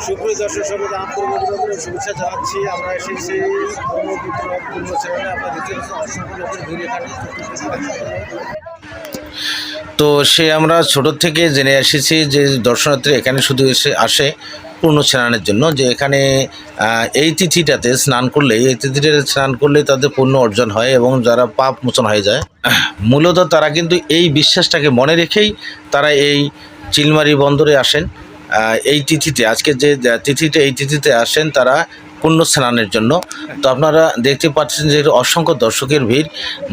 সুপ্রিয় দর্শক সবাইকে আন্তরিক শুভেচ্ছা জানাচ্ছি। আমরা এসেছি ব্রহ্মপুত্র পূর্ণ চ্যানেলে। আমরা দেখতে পাচ্ছি অসংখ্য লোকের ভিড় এখানে। তো আমরা ছোটোর থেকে জেনে এসেছি যে দর্শনার্থী এখানে শুধু আসে পূর্ণ স্নানের জন্য, যে এখানে এই তিথিটাতে স্নান করলে তাদের পুণ্য অর্জন হয় এবং যারা পাপ মোচন হয়ে যায়। মূলত তারা কিন্তু এই বিশ্বাসটাকে মনে রেখেই তারা এই চিলমারি বন্দরে আসেন এই তিথিতে। আজকে যে এই তিথিতে আসেন তারা পুণ্য স্নানের জন্য। তো আপনারা দেখতে পাচ্ছেন যে অসংখ্য দর্শকের ভিড়,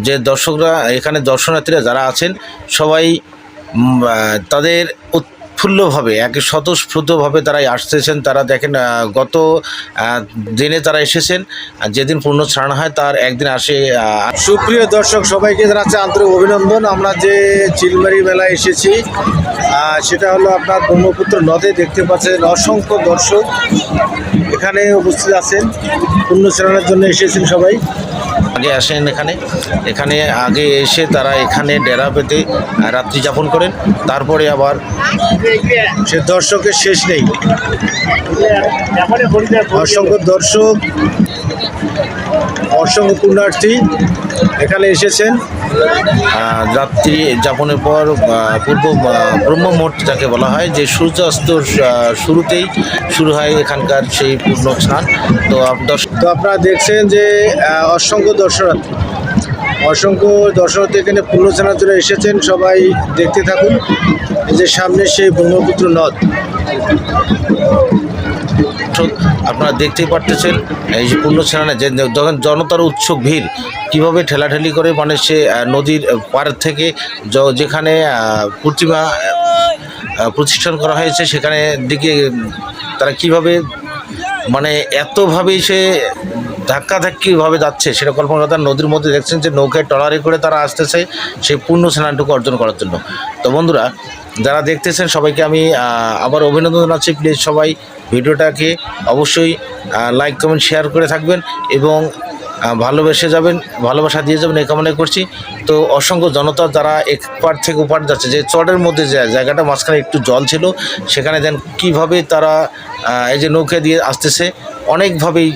যে দর্শকরা এখানে দর্শনার্থীরা যারা আছেন সবাই তাদের উৎফুল্লভাবে স্বতঃস্ফূর্তভাবে তারাই আসতেছেন। তারা দেখেন গত দিনে তারা এসেছেন, যেদিন পূর্ণ স্নান হয় তার একদিন আসে। সুপ্রিয় দর্শক সবাইকে জানাচ্ছি আন্তরিক অভিনন্দন। আমরা যে চিলমারি মেলায় এসেছি সেটা হলো আপনার ব্রহ্মপুত্র নদে। দেখতে পাচ্ছেন অসংখ্য দর্শক এখানে উপস্থিত আছেন, পূর্ণ স্নানের জন্য এসেছেন। সবাই আগে আসেন এখানে আগে এসে তারা এখানে ডেরা পেতে রাত্রি যাপন করেন, তারপরে আবার সে দর্শকের শেষ নেই। অসংখ্য দর্শক, অসংখ্য পুণ্যার্থী এখানে এসেছেন রাত্রি যাপনের পর। পূর্ব ব্রহ্ম মুহূর্ত যাকে বলা হয়, যে সূর্যাস্ত শুরুতেই শুরু হয় এখানকার সেই পূর্ণ স্নান। তো আপনারা দেখছেন যে অসংখ্য দর্শনার্থী এখানে পূর্ণ স্নানের জন্য এসেছেন। সবাই দেখতে থাকুন যে সামনে সেই ব্রহ্মপুত্র নদ। আপনারা দেখতেই পারতেছেন এই পূর্ণ স্নানে যে জনতার উৎসুক ভিড় কীভাবে ঠেলাঠেলি করে, মানে সে নদীর পার থেকে যেখানে প্রতিমা প্রতিষ্ঠান করা হয়েছে সেখানে দিকে তারা কিভাবে মানে এতভাবেই সে ধাক্কাধাক্কিভাবে যাচ্ছে সেটা কল্পনা করা। নদীর মধ্যে দেখছেন যে নৌকায় ট্রলারে করে তারা আসতেছে সেই পূর্ণ স্নানটুকু অর্জন করার জন্য। তো বন্ধুরা যারা দেখতেছেন সবাইকে আমি আবার অভিনন্দন জানাচ্ছি। প্লিজ সবাই ভিডিওটাকে অবশ্যই লাইক কমেন্ট শেয়ার করে থাকবেন এবং ভালোবাসা দিয়ে যাবেন এই কামনা করছি। তো অসংখ্য জনতা যারা এক পার থেকে ওপার যাচ্ছে, যে চরের মধ্যে জায়গাটা মাঝখানে একটু জল ছিল, সেখানে দেন কীভাবে তারা এই যে নৌকা দিয়ে আসতেছে, অনেকভাবেই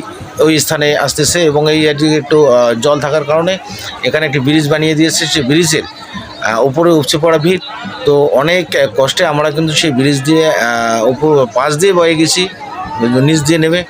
ওই স্থানে আসতেছে এবং এই একটু জল থাকার কারণে এখানে একটি ব্রিজ বানিয়ে দিয়েছে। সেই ব্রিজের উপরে উপচে পড়া ভিড়। তো অনেক কষ্টে আমরা কিন্তু সেই ব্রিজ দিয়ে পাশ দিয়ে বয়ে গেছি, নিচ দিয়ে নেমে